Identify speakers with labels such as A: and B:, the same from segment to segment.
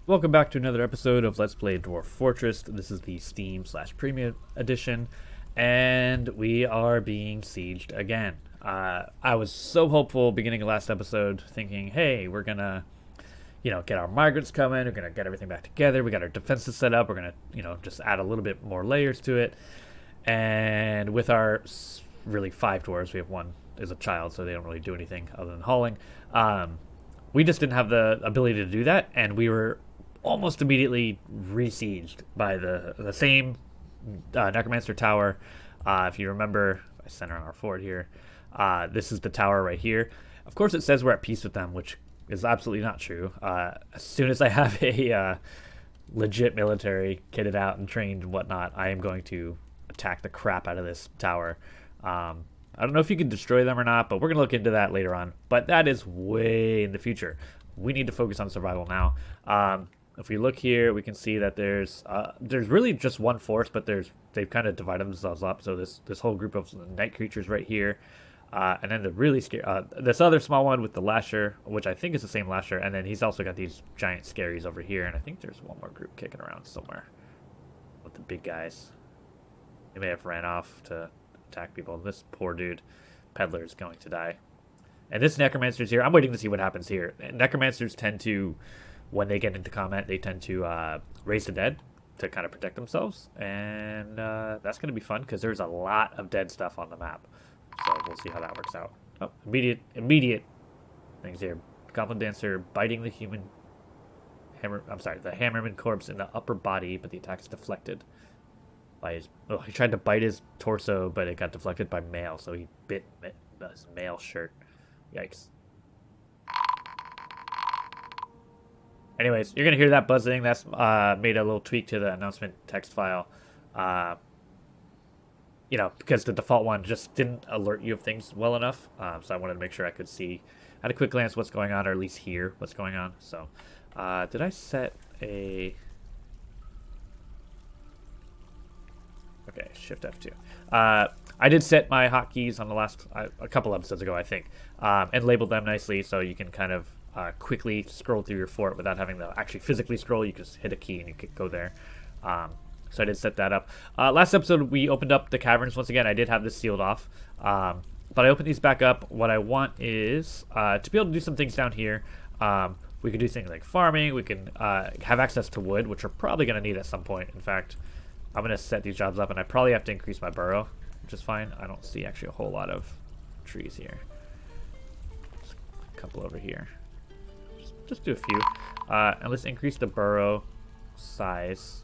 A: Welcome back to another episode of Let's Play Dwarf Fortress. This is the Steam/Premium edition, and we are being sieged again. I was so hopeful beginning of last episode, thinking, hey, we're gonna, get our migrants coming, we're gonna get everything back together, we got our defenses set up, we're gonna, just add a little bit more layers to it. And with our really 5 dwarves, we have one is a child, so they don't really do anything other than hauling. We just didn't have the ability to do that, and we were almost immediately re-sieged by the same necromancer tower. If you remember, I center on our fort here. This is the tower right here. Of course, it says we're at peace with them, which is absolutely not true. As soon as I have a legit military kitted out and trained and whatnot, I am going to attack the crap out of this tower. I don't know if you can destroy them or not, but we're going to look into that later on. But that is way in the future. We need to focus on survival now. If we look here, we can see that there's really just one force, but they've kind of divided themselves up. So this whole group of night creatures right here, and then the really this other small one with the lasher, which I think is the same lasher, and then he's also got these giant scaries over here, and I think there's one more group kicking around somewhere with the big guys. They may have ran off to attack people. This poor dude, peddler, is going to die. And this necromancer's here. I'm waiting to see what happens here. Necromancers tend to, when they get into combat, they tend to raise the dead to kind of protect themselves. And that's going to be fun because there's a lot of dead stuff on the map. So we'll see how that works out. Oh, immediate things here. Goblin Dancer biting the human the hammerman corpse in the upper body, but the attack is deflected by his... Oh, he tried to bite his torso, but it got deflected by mail, so he bit his mail shirt. Yikes. Anyways, you're going to hear that buzzing. That's made a little tweak to the announcement text file. Because the default one just didn't alert you of things well enough. So I wanted to make sure I could see at a quick glance what's going on, or at least hear what's going on. So, did I set a... Okay, Shift F2. I did set my hotkeys on the last a couple episodes ago, I think, and labeled them nicely so you can kind of quickly scroll through your fort without having to actually physically scroll. You just hit a key and you can go there. So I did set that up. Last episode, we opened up the caverns once again. I did have this sealed off, but I opened these back up. What I want is to be able to do some things down here. We could do things like farming. We can have access to wood, which we're probably going to need at some point. In fact, I'm going to set these jobs up, and I probably have to increase my burrow, which is fine. I don't see actually a whole lot of trees here. Just a couple over here. Just do a few. And let's increase the burrow size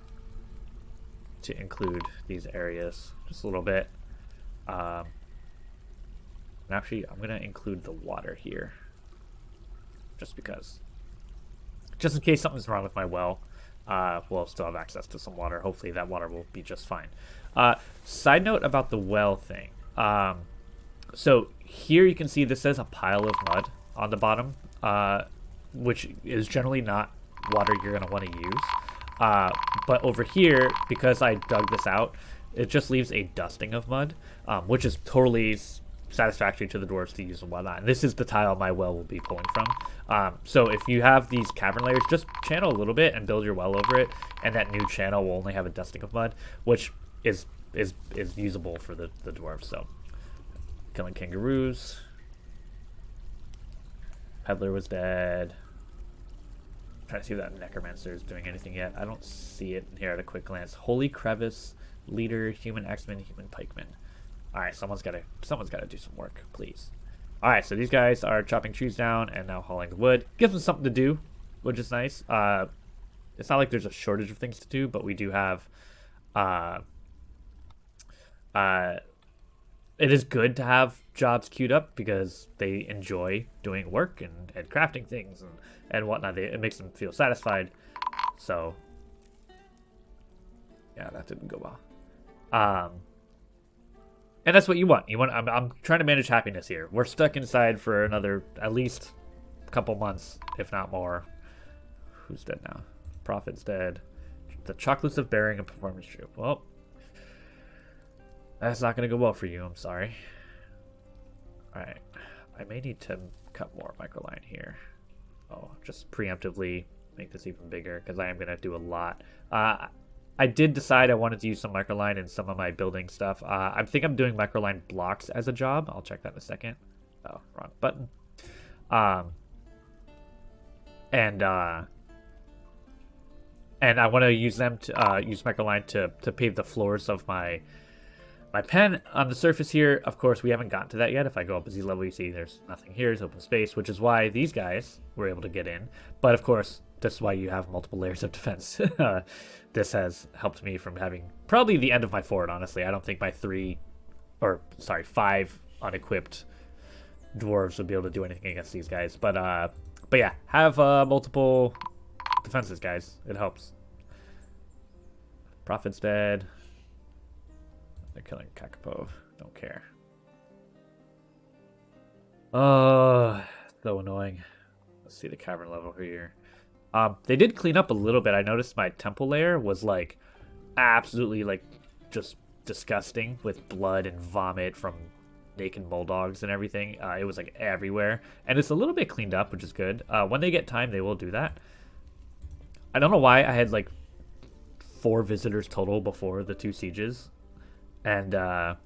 A: to include these areas just a little bit. And actually, I'm going to include the water here. Just because. Just in case something's wrong with my well. We'll still have access to some water. Hopefully that water will be just fine. Side note about the well thing. So here you can see this says a pile of mud on the bottom, which is generally not water you're going to want to use. But over here, because I dug this out, it just leaves a dusting of mud, which is totally satisfactory to the dwarves to use and whatnot. And this is the tile my well will be pulling from. So if you have these cavern layers, just channel a little bit and build your well over it, and that new channel will only have a dusting of mud, which is usable for the dwarves. So killing kangaroos. Peddler was dead. Trying to see if that necromancer is doing anything yet. I don't see it here at a quick glance. Holy crevice, leader, human axeman, human pikeman. All right, someone's got to do some work, please. All right, so these guys are chopping trees down and now hauling the wood. Gives them something to do, which is nice. It's not like there's a shortage of things to do, but we do have. It is good to have jobs queued up because they enjoy doing work and crafting things and whatnot. It makes them feel satisfied. So, yeah, that didn't go well. And that's what you want. I'm trying to manage happiness here. We're stuck inside for another at least couple months, if not more. Who's dead now? Prophet's dead. The chocolates of bearing a performance troop. Well, that's not going to go well for you. I'm sorry. All right. I may need to cut more microline here. Oh, just preemptively make this even bigger because I am gonna do a lot. I did decide I wanted to use some microline in some of my building stuff. I think I'm doing microline blocks as a job. I'll check that in a second. Oh, wrong button. Um, and I want to use them to use microline to pave the floors of my pen on the surface here. Of course, we haven't gotten to that yet. If I go up a Z level, you see there's nothing here. It's open space, which is why these guys were able to get in. But of course, that's why you have multiple layers of defense. This has helped me from having probably the end of my fort, honestly. I don't think my 5 unequipped dwarves would be able to do anything against these guys. But yeah, have multiple defenses, guys. It helps. Prophet's dead. They're killing Kakapov. Don't care. Oh, so annoying. Let's see the cavern level here. They did clean up a little bit. I noticed my temple layer was like absolutely like just disgusting with blood and vomit from naked bulldogs and everything. It was like everywhere, and it's a little bit cleaned up, which is good. When they get time, they will do that. I don't know why I had like 4 visitors total before the 2 sieges, and now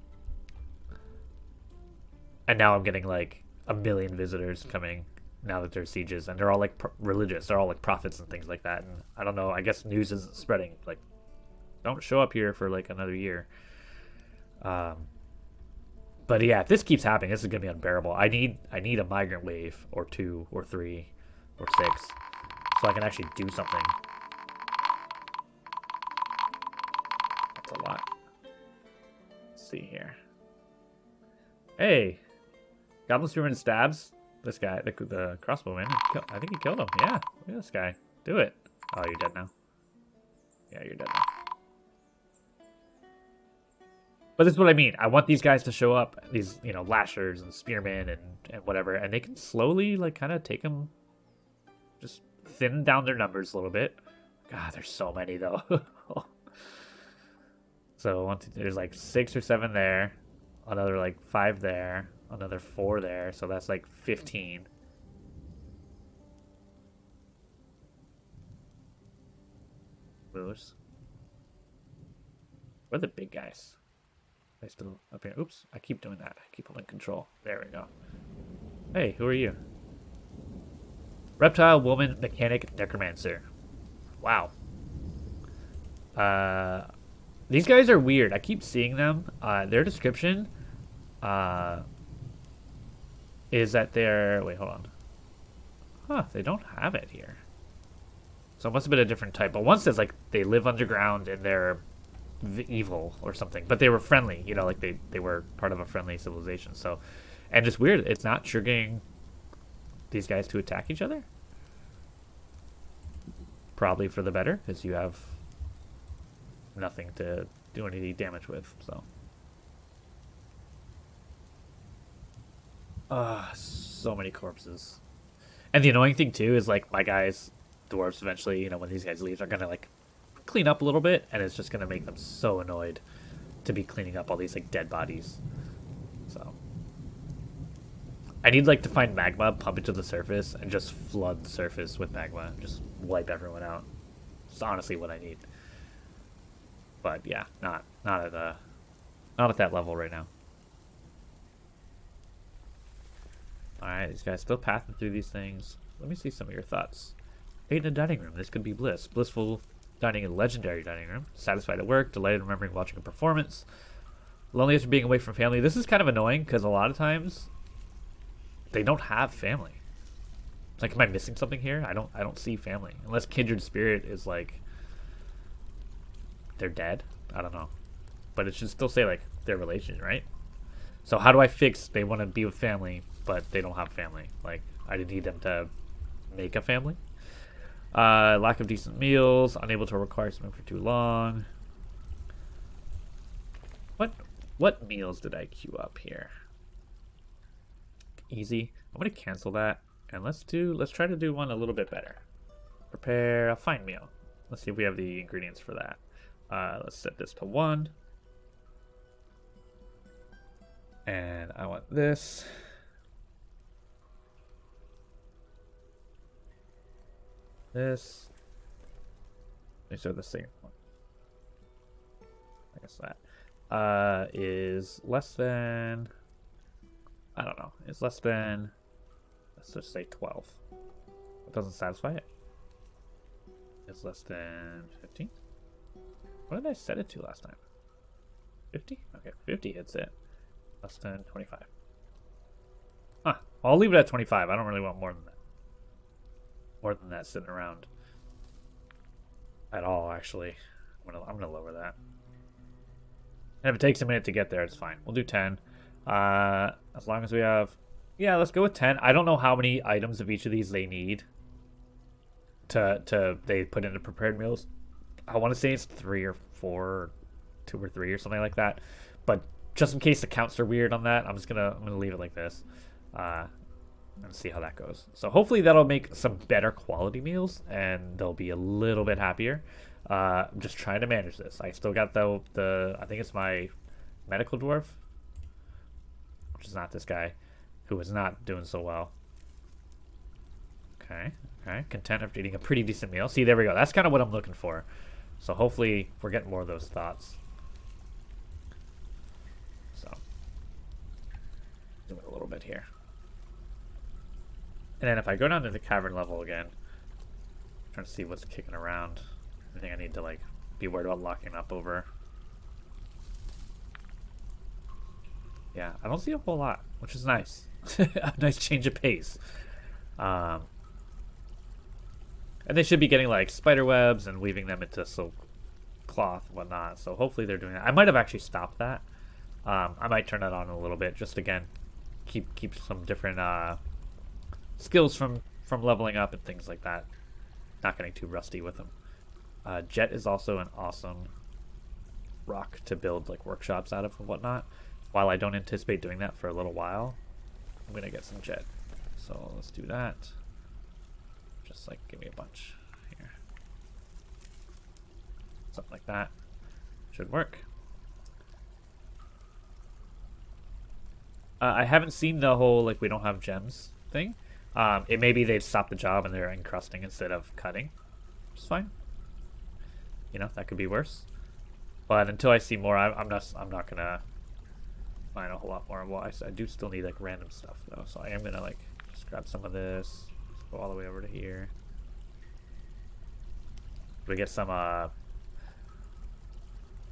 A: I'm getting like a million visitors coming now that there's sieges, and they're all like religious. They're all like prophets and things like that. And I don't know. I guess news isn't spreading. Like, don't show up here for like another year. But yeah, if this keeps happening, this is gonna be unbearable. I need a migrant wave or 2 or 3 or 6 so I can actually do something. That's a lot. Let's see here. Hey, Goblin Spearman stabs this guy, the crossbowman. I think he killed him. Yeah, look at this guy. Do it. Oh, you're dead now. Yeah, you're dead now. But this is what I mean. I want these guys to show up. These, you know, lashers and spearmen and whatever, and they can slowly like kind of take them, just thin down their numbers a little bit. God, there's so many though. So there's like 6 or 7 there, another like 5 there, another 4 there, so that's like 15. Moose. Where are the big guys? They still up here? Oops, I keep doing that. I keep holding control. There we go. Hey, who are you? Reptile, woman, mechanic, necromancer. Wow. These guys are weird. I keep seeing them. Their description is that they're... Wait, hold on. Huh, they don't have it here. So it must have been a different type. But one says, like, they live underground and they're evil or something. But they were friendly, you know, like they were part of a friendly civilization. So, and it's weird. It's not triggering these guys to attack each other. Probably for the better, because you have nothing to do any damage with, so. So many corpses. And the annoying thing too is like my guys, dwarves, eventually, you know, when these guys leave, are gonna like clean up a little bit, and it's just gonna make them so annoyed to be cleaning up all these like dead bodies. So I need like to find magma, pump it to the surface, and just flood the surface with magma, and just wipe everyone out. It's honestly what I need. But yeah, not at that level right now. Alright, these guys still pathing through these things. Let me see some of your thoughts. Ate in a dining room. This could be bliss. Blissful dining in a legendary dining room. Satisfied at work. Delighted remembering watching a performance. Lonely after being away from family. This is kind of annoying because a lot of times they don't have family. Like, am I missing something here? I don't see family. Unless kindred spirit is like they're dead. I don't know. But it should still say like their relation, right? So how do I fix they want to be with family, but they don't have family? Like, I need them to make a family. Lack of decent meals. Unable to require something for too long. What meals did I queue up here? Easy. I'm gonna cancel that, and let's try to do one a little bit better. Prepare a fine meal. Let's see if we have the ingredients for that. Let's set this to 1. And I want this. This. These are the same one. I guess that is less than. I don't know. It's less than. Let's just say 12. It doesn't satisfy it. It's less than 15. What did I set it to last time? 50? Okay, 50 hits it. Less than 25. Huh. Well, I'll leave it at 25. I don't really want more than that. More than that sitting around. At all, actually. I'm gonna lower that. And if it takes a minute to get there, it's fine. We'll do 10. As long as we have... Yeah, let's go with 10. I don't know how many items of each of these they need to they put into prepared meals. I want to say it's 3 or 4, or 2 or 3 or something like that. But just in case the counts are weird on that, I'm gonna leave it like this. And see how that goes. So hopefully that'll make some better quality meals and they'll be a little bit happier. I'm just trying to manage this. I still got the I think it's my medical dwarf, which is not this guy, who is not doing so well. Okay, content after eating a pretty decent meal. See, there we go. That's kind of what I'm looking for. So hopefully we're getting more of those thoughts. So do it a little bit here. And then if I go down to the cavern level again, I'm trying to see what's kicking around. Anything I need to like be worried about locking up over. Yeah, I don't see a whole lot, which is nice. A nice change of pace. And they should be getting like spider webs and weaving them into silk cloth and whatnot. So hopefully they're doing that. I might have actually stopped that. I might turn that on a little bit, just again, keep some different skills from leveling up and things like that. Not getting too rusty with them. Jet is also an awesome rock to build like workshops out of and whatnot. While I don't anticipate doing that for a little while, I'm gonna get some jet. So let's do that. Just like give me a bunch here. Something like that. Should work. I haven't seen the whole like we don't have gems thing. It may be they've stopped the job and they're encrusting instead of cutting. It's fine. You know, that could be worse. But until I see more, I'm not gonna find a whole lot more. Well, I do still need like random stuff though, so I am gonna like just grab some of this, go all the way over to here. We get some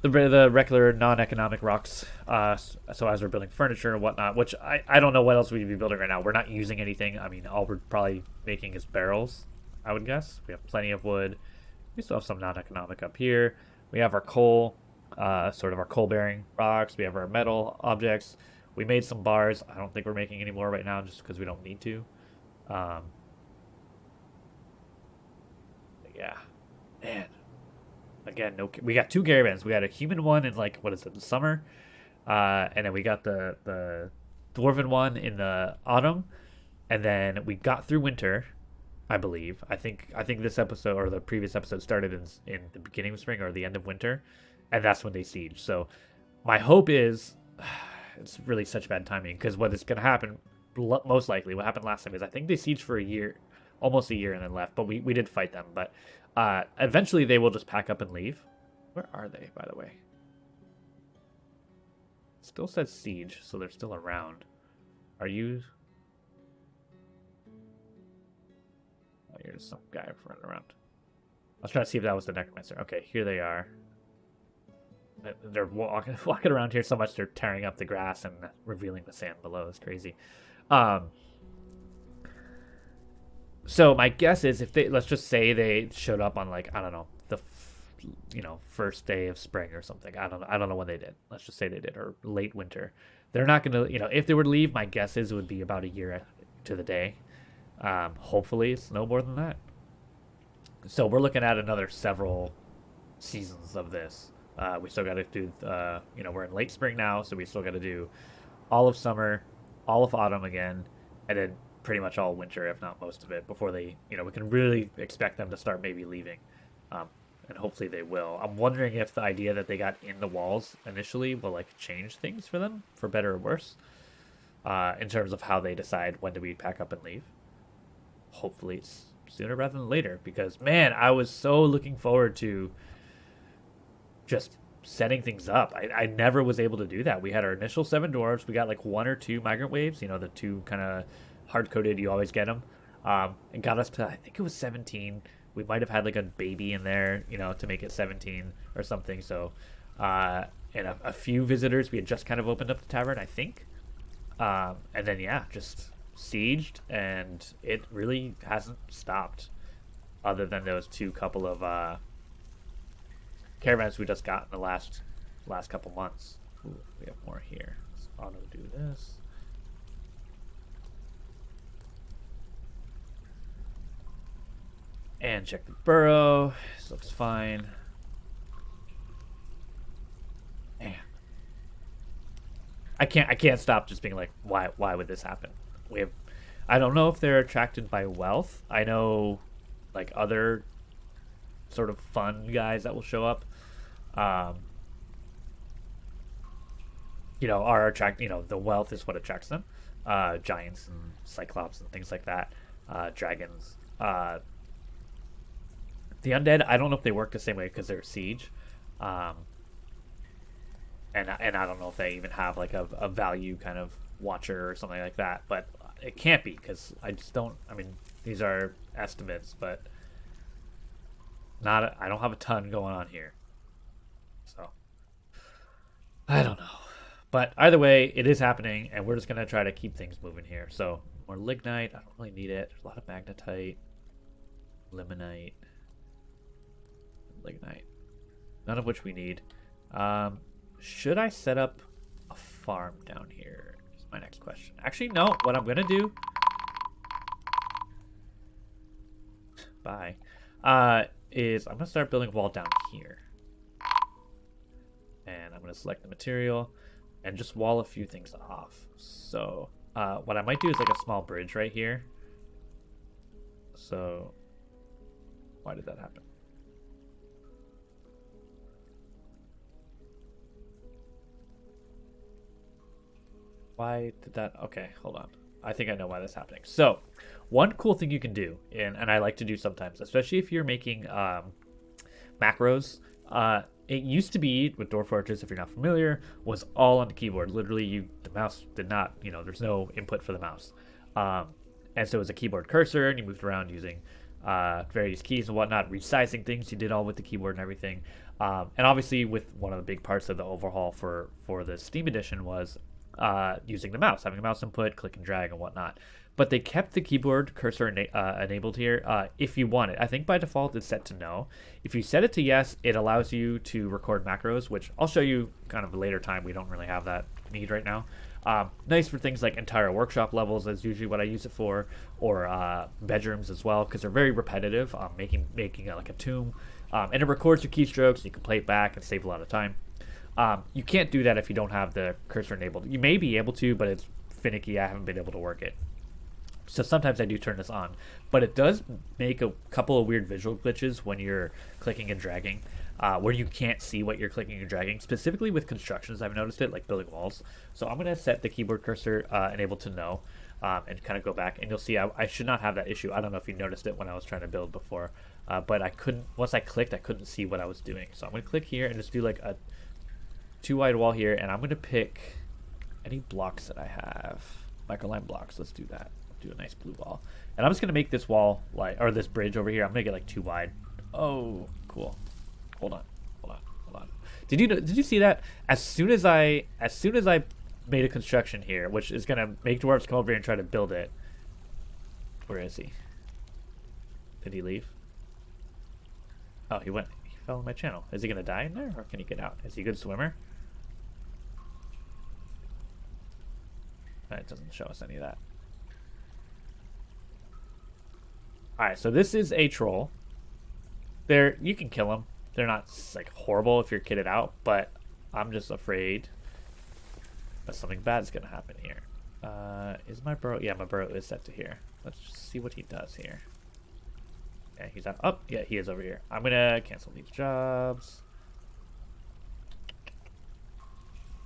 A: the regular non-economic rocks. So as we're building furniture and whatnot, which I don't know what else we'd be building right now. We're not using anything. I mean, all we're probably making is barrels, I would guess. We have plenty of wood. We still have some non-economic up here. We have our coal, sort of our coal-bearing rocks. We have our metal objects. We made some bars. I don't think we're making any more right now just because we don't need to. Yeah. Man. Again, no. We got 2 caravans. We got a human one in like, what is it, the summer? And then we got the dwarven one in the autumn. And then we got through winter, I believe. I think this episode or the previous episode started in the beginning of spring or the end of winter, and that's when they siege. So my hope is it's really such bad timing because what is going to happen, most likely, what happened last time is I think they sieged for a year, almost a year, and then left. But we did fight them. But eventually they will just pack up and leave. Where are they, by the way? Still says siege, so they're still around. Are you? Oh, you're just some guy running around. I was trying to see if that was the necromancer. Okay, here they are. They're walking around here so much they're tearing up the grass and revealing the sand below. It's crazy. So my guess is if they, let's just say they showed up on like, I don't know, the first day of spring or something. I don't know when they did. Let's just say they did, or late winter. They're not gonna, if they were to leave, my guess is it would be about a year to the day. Hopefully it's no more than that. So we're looking at another several seasons of this. We still got to do, we're in late spring now, so we still got to do all of summer, all of autumn again, and then pretty much all winter, if not most of it, before they, we can really expect them to start maybe leaving. And hopefully they will. I'm wondering if the idea that they got in the walls initially will like change things for them, for better or worse, in terms of how they decide when do we pack up and leave. Hopefully it's sooner rather than later because, man, I was so looking forward to just setting things up. I never was able to do that. We had our initial 7 dwarves. We got like 1 or 2 migrant waves, the 2 kind of hard-coded, you always get them. And got us to, I think it was 17. We might have had like a baby in there, to make it 17 or something. So, and a few visitors. We had just kind of opened up the tavern, I think. And then, yeah, just sieged, and it really hasn't stopped other than those couple of caravans we just got in the last couple months. Ooh, we have more here. Let's auto do this. And check the burrow. This looks fine. Man. I can't stop just being like, why would this happen? I don't know if they're attracted by wealth. I know like other sort of fun guys that will show up are the wealth is what attracts them. Giants and cyclops and things like that. Dragons. The undead, I don't know if they work the same way because they're siege. And I don't know if they even have like a value kind of watcher or something like that. But it can't be because I just don't. I mean, these are estimates, but I don't have a ton going on here. So I don't know. But either way, it is happening, and we're just going to try to keep things moving here. So more lignite. I don't really need it. There's a lot of magnetite, limonite, lignite. None of which we need. Should I set up a farm down here? Is my next question. Actually, no. What I'm going to do... Bye. Is I'm going to start building a wall down here. And I'm going to select the material and just wall a few things off. So what I might do is like a small bridge right here. So why did that happen? Why did that? Okay, hold on. I think I know why that's happening. So one cool thing you can do, and I like to do sometimes, especially if you're making macros, it used to be with Dwarf Fortress, if you're not familiar, was all on the keyboard. Literally, the mouse did not, there's no input for the mouse. And so it was a keyboard cursor, and you moved around using various keys and whatnot, resizing things. You did all with the keyboard and everything. And obviously, with one of the big parts of the overhaul for the Steam edition was using the mouse, having a mouse input, click and drag and whatnot. But they kept the keyboard cursor enabled here if you want it. I think by default it's set to no. If you set it to yes, it allows you to record macros, which I'll show you kind of a later time. We don't really have that need right now. Nice for things like entire workshop levels. That's usually what I use it for, or bedrooms as well, because they're very repetitive. Making like a tomb, and it records your keystrokes. You can play it back and save a lot of time. You can't do that if you don't have the cursor enabled. You may be able to, but it's finicky. I haven't been able to work it. So sometimes I do turn this on. But it does make a couple of weird visual glitches when you're clicking and dragging, where you can't see what you're clicking and dragging. Specifically with constructions, I've noticed it, like building walls. So I'm going to set the keyboard cursor enabled to no, and kind of go back. And you'll see I should not have that issue. I don't know if you noticed it when I was trying to build before. But I couldn't, once I clicked, I couldn't see what I was doing. So I'm going to click here and just do like a 2-wide wall here, and I'm going to pick any blocks that I have. Microline blocks, let's do that. Do a nice blue wall. And I'm just going to make this wall, or this bridge over here, I'm going to get like 2 wide. Oh, cool. Hold on. Did you see that? As soon as I made a construction here, which is going to make dwarves come over here and try to build it. Where is he? Did he leave? Oh, he fell in my channel. Is he going to die in there, or can he get out? Is he a good swimmer? It doesn't show us any of that. Alright, so this is a troll. You can kill them. They're not like horrible if you're kitted out, but I'm just afraid that something bad is going to happen here. Is my burrow? Yeah, my burrow is set to here. Let's just see what he does here. Yeah, he's out. Oh, yeah, he is over here. I'm going to cancel these jobs.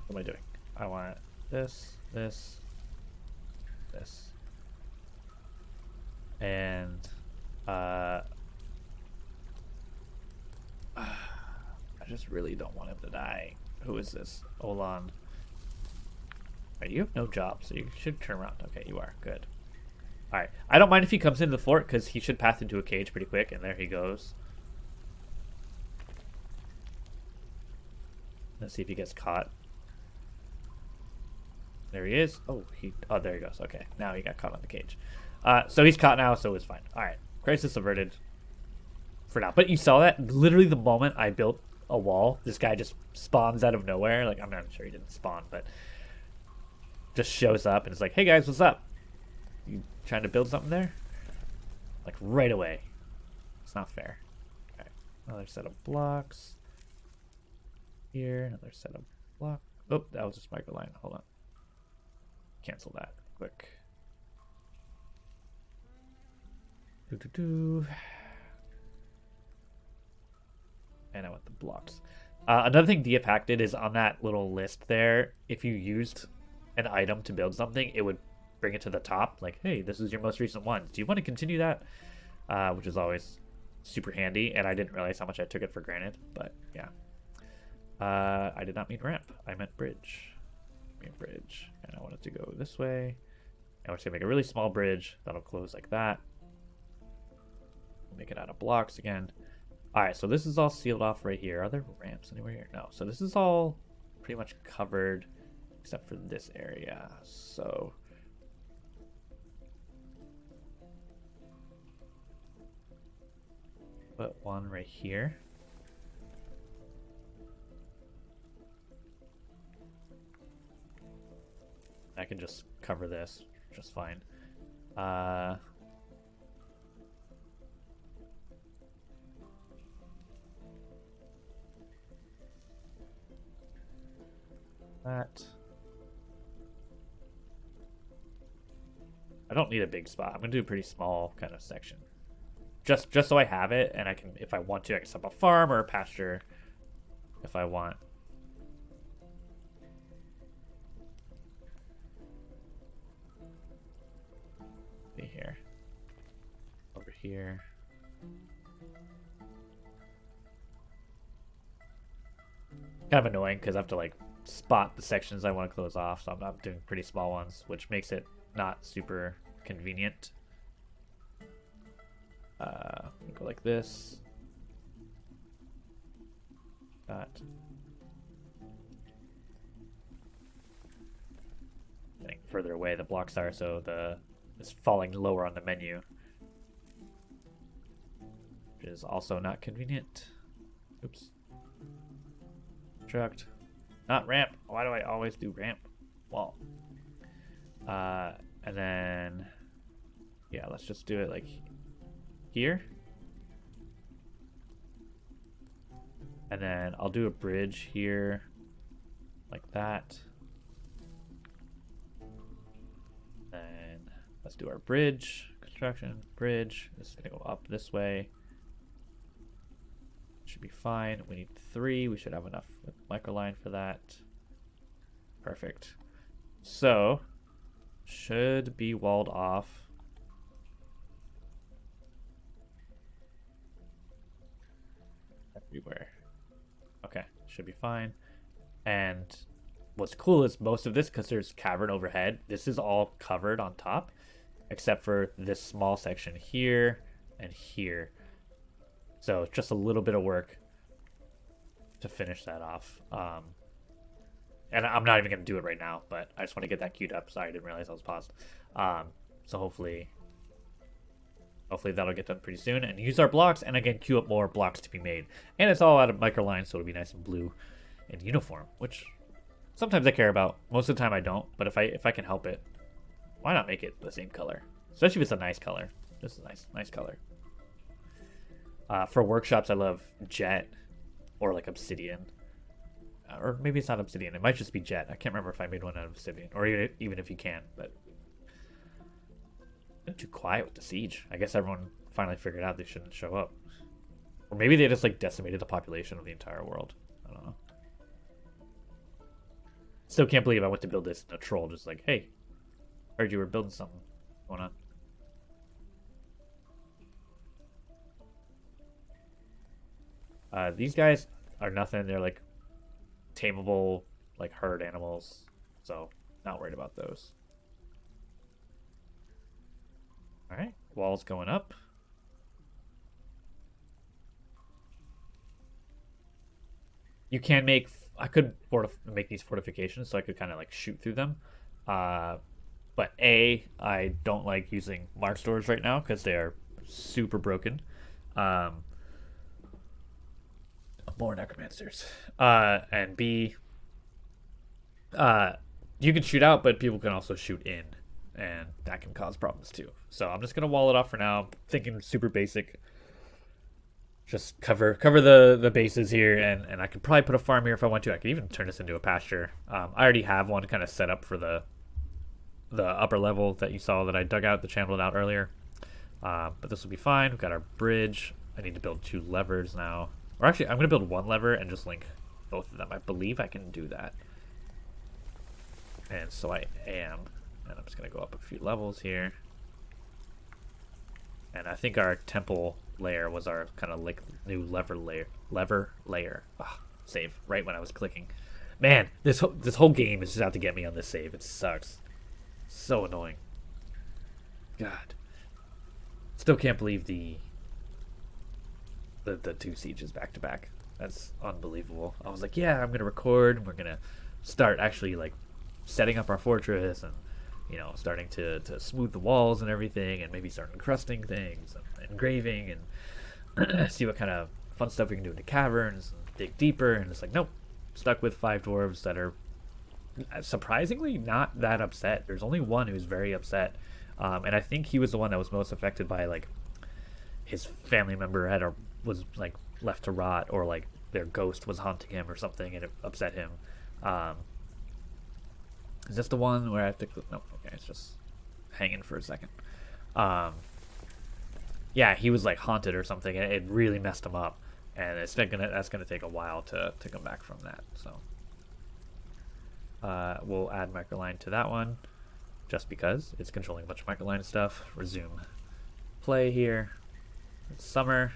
A: What am I doing? I want this. And I just really don't want him to die. Who is this? Olan. Right, you have no job, so you should turn around. Okay, you are. Good. Alright. I don't mind if he comes into the fort, because he should pass into a cage pretty quick, and there he goes. Let's see if he gets caught. There he is. Oh, there he goes. Okay, now he got caught on the cage. So he's caught now, so it's fine. Alright. Crisis averted. For now. But you saw that? Literally the moment I built a wall, this guy just spawns out of nowhere. Like, I'm not sure he didn't spawn, but just shows up and it's like, hey guys, what's up? You trying to build something there? Like, right away. It's not fair. Okay. Another set of blocks. Here, another set of blocks. Oh, that was just microline. Hold on. Cancel that quick. And I want the blocks. Another thing Diapac did is on that little list there, if you used an item to build something, it would bring it to the top. Like, hey, this is your most recent one. Do you want to continue that? Which is always super handy, and I didn't realize how much I took it for granted, but yeah. I did not mean ramp. I meant bridge. Bridge. And I wanted to go this way. I want to make a really small bridge that'll close like that. Make it out of blocks again. Alright, so this is all sealed off right here. Are there ramps anywhere here? No. So this is all pretty much covered except for this area. So put one right here. I can just cover this just fine. That. I don't need a big spot. I'm gonna do a pretty small kind of section. Just so I have it, and I can, if I want to, I can set up a farm or a pasture if I want. Here, over here. Kind of annoying because I have to like spot the sections I want to close off, so I'm doing pretty small ones, which makes it not super convenient. Go like this. That. Getting further away the blocks are, so it's falling lower on the menu, which is also not convenient. Oops. Construct. Not ramp. Why do I always do ramp? Wall. And then, yeah, let's just do it like here. And then I'll do a bridge here, like that. And let's do our bridge. Construction, bridge. This is gonna go up this way. Should be fine. We need 3. We should have enough with microline for that. Perfect. So, should be walled off. Everywhere. Okay, should be fine. And what's cool is most of this, because there's cavern overhead, this is all covered on top, except for this small section here and here. So it's just a little bit of work to finish that off. And I'm not even going to do it right now, but I just want to get that queued up. Sorry, I didn't realize I was paused. So hopefully that'll get done pretty soon. And use our blocks, and again, queue up more blocks to be made. And it's all out of microline, so it'll be nice and blue and uniform, which sometimes I care about. Most of the time I don't, but if I can help it, why not make it the same color? Especially if it's a nice color. This is a nice color. For workshops, I love jet or like obsidian. Or maybe it's not obsidian. It might just be jet. I can't remember if I made one out of obsidian. Or even if you can. But been too quiet with the siege. I guess everyone finally figured out they shouldn't show up. Or maybe they just like decimated the population of the entire world. I don't know. Still can't believe I went to build this and a troll just like, hey, heard you were building something. What's going on? These guys are nothing. They're like tameable, like herd animals. So not worried about those. All right, walls going up. You can make. I could make these fortifications, so I could kind of like shoot through them. Uh, but I don't like using mark stores right now because they are super broken. Um, more necromancers. And B, uh, you can shoot out, but people can also shoot in, and that can cause problems too. So I'm just gonna wall it off for now. I'm thinking super basic. Just cover the bases here, and I could probably put a farm here if I want to. I could even turn this into a pasture. I already have one kind of set up for the upper level that you saw that I dug out, the channeled out earlier. But this will be fine. We've got our bridge. I need to build 2 levers now. Or actually, I'm going to build 1 lever and just link both of them. I believe I can do that. And so I am. And I'm just going to go up a few levels here. And I think our temple layer was our kind of like new lever layer. Ugh, save right when I was clicking. Man, this whole game is just out to get me on this save. It sucks. So annoying. God. Still can't believe the 2 sieges back to back. That's unbelievable. I was like, yeah, I'm gonna record and we're gonna start actually like setting up our fortress and starting to smooth the walls and everything, and maybe start encrusting things and engraving and see what kind of fun stuff we can do in the caverns and dig deeper. And it's like, nope, stuck with 5 dwarves that are surprisingly not that upset. There's only one who's very upset, and I think he was the one that was most affected by like his family member was like left to rot, or like their ghost was haunting him or something, and it upset him. Is this the one where I have to? No, okay, it's just hanging for a second. Yeah, he was like haunted or something, and it really messed him up, and that's gonna take a while to come back from that. So we'll add microline to that one, just because it's controlling a bunch of microline stuff. Resume play here. It's summer.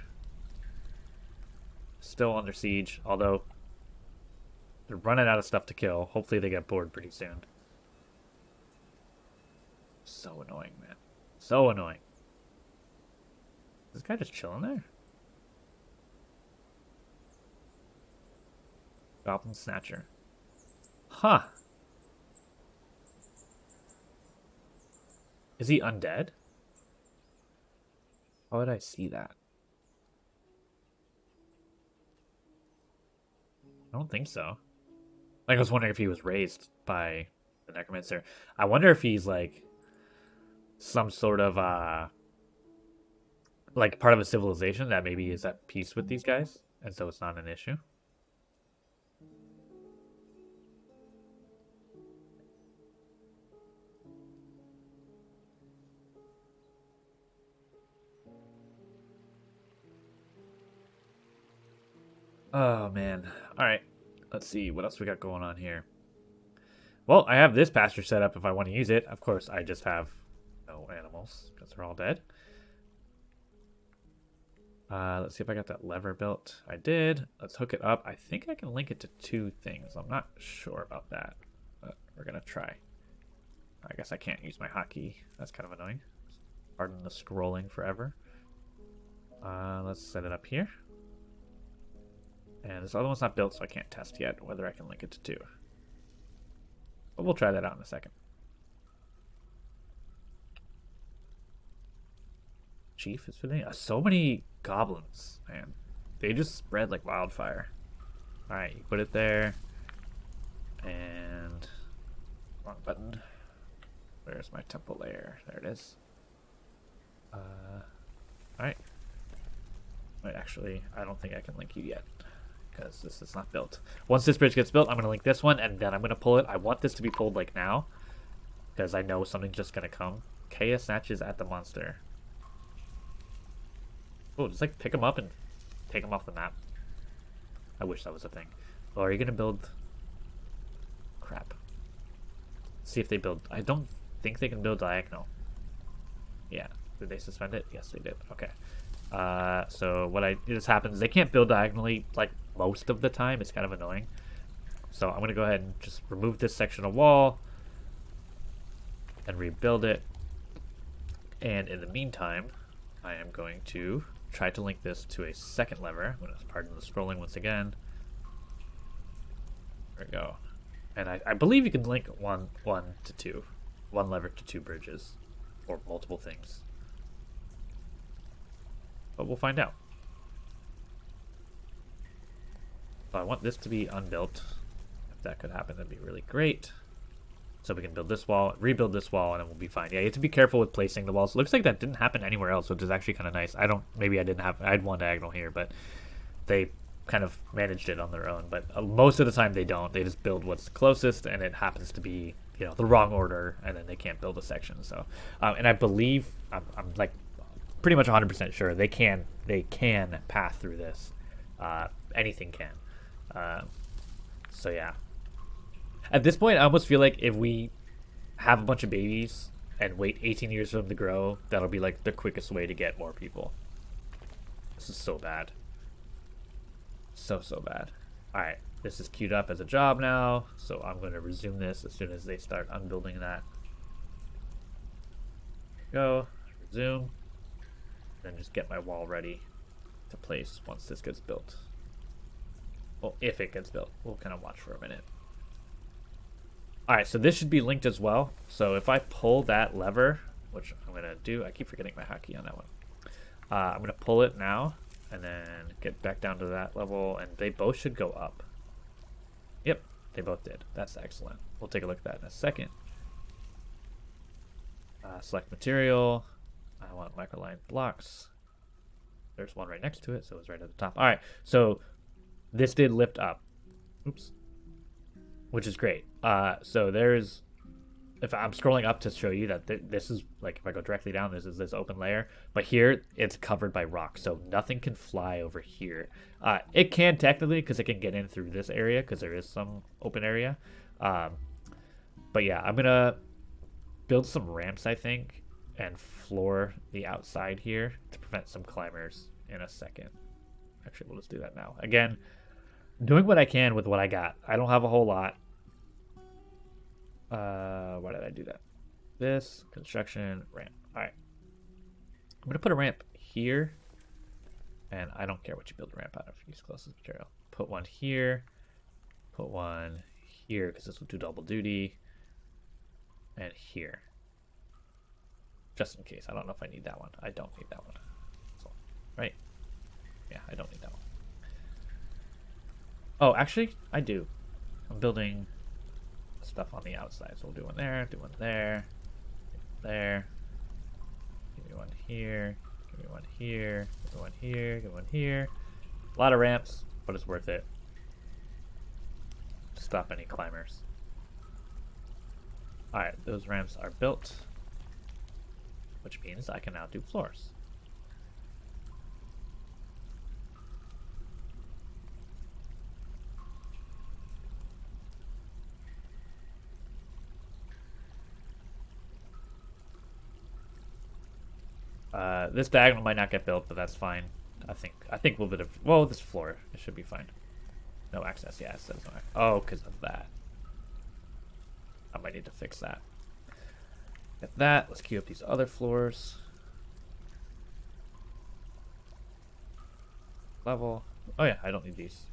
A: Still under siege, although they're running out of stuff to kill. Hopefully they get bored pretty soon. So annoying, man. So annoying. Is this guy just chilling there? Goblin Snatcher. Huh. Is he undead? How would I see that? I don't think so. Like, I was wondering if he was raised by the necromancer. I wonder if he's like some sort of like part of a civilization that maybe is at peace with these guys, and so it's not an issue. Oh man. Alright. Let's see what else we got going on here. Well, I have this pasture set up if I want to use it. Of course, I just have no animals because they're all dead. Let's see if I got that lever built. I did. Let's hook it up. I think I can link it to 2 things. I'm not sure about that, but we're going to try. I guess I can't use my hotkey. That's kind of annoying. Pardon the scrolling forever. Let's set it up here. And this other one's not built, so I can't test yet whether I can link it to 2. But we'll try that out in a second. Chief is fitting. So many goblins, man. They just spread like wildfire. Alright, you put it there. And wrong button. Where's my temple layer? There it is. Alright. Wait, actually, I don't think I can link you yet, because this is not built. Once this bridge gets built, I'm going to link this one, and then I'm going to pull it. I want this to be pulled like now, because I know something's just going to come. Chaos snatches at the monster. Oh, just like pick them up and take them off the map. I wish that was a thing. Oh, are you going to build? Crap. See if they build. I don't think they can build diagonal. Yeah. Did they suspend it? Yes, they did. Okay. So what this happens, they can't build diagonally like most of the time. It's kind of annoying. So I'm gonna go ahead and just remove this section of wall and rebuild it. And in the meantime, I am going to try to link this to a second lever. I'm gonna pardon the scrolling once again. There we go. And I believe you can link one to two. One lever to two bridges. Or multiple things. But we'll find out. So I want this to be unbuilt. If that could happen, that'd be really great. So we can build this wall, rebuild this wall, and then we'll be fine. Yeah, you have to be careful with placing the walls. It looks like that didn't happen anywhere else, which is actually kind of nice. Maybe I had one diagonal here, but they kind of managed it on their own. But most of the time they don't. They just build what's closest, and it happens to be, you know, the wrong order, and then they can't build a section. So, and I believe, I'm like pretty much 100% sure they can path through this. Anything can. So yeah. At this point, I almost feel like if we have a bunch of babies and wait 18 years for them to grow, that'll be like the quickest way to get more people. This is so bad. So bad. Alright, this is queued up as a job now, so I'm going to resume this as soon as they start unbuilding that. Go, resume, then just get my wall ready to place once this gets built. Well, if it gets built. We'll kind of watch for a minute. Alright, so this should be linked as well. So if I pull that lever, which I'm going to do, I keep forgetting my hotkey on that one. I'm going to pull it now. And then get back down to that level, and they both should go up. Yep, they both did. That's excellent. We'll take a look at that in a second. Select material. I want microline blocks. There's one right next to it, so it's right at the top. All right, so this did lift up. Oops. Which is great. So there's, if I'm scrolling up to show you that this is, like, if I go directly down, this is this open layer. But here, it's covered by rock, so nothing can fly over here. It can technically, because it can get in through this area, because there is some open area. But yeah, I'm going to build some ramps, I think, and floor the outside here to prevent some climbers in a second. Actually, we'll just do that now. Again, doing what I can with what I got. I don't have a whole lot. Why did I do that? This, construction, ramp. Alright. I'm going to put a ramp here. And I don't care what you build a ramp out of. Use closest material. Put one here. Put one here, because this will do double duty. And here. Just in case. I don't know if I need that one. I don't need that one. So, right? Yeah, I don't need that one. Oh, actually, I do. I'm building stuff on the outside. So we'll do one there, do one there, there. Give me one here, give me one here, give me one here, give me one here. A lot of ramps, but it's worth it to stop any climbers. Alright, those ramps are built, which means I can now do floors. This diagonal might not get built, but that's fine. I think we'll bit of, well, this floor, it should be fine. No access, yeah, it says no. Oh, because of that. I might need to fix that. Get that. Let's queue up these other floors. Level. Oh yeah, I don't need these.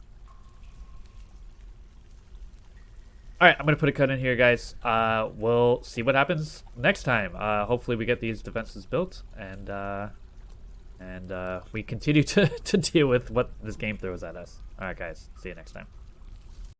A: Alright, I'm going to put a cut in here, guys. We'll see what happens next time. Hopefully we get these defenses built, and we continue to deal with what this game throws at us. Alright, guys. See you next time.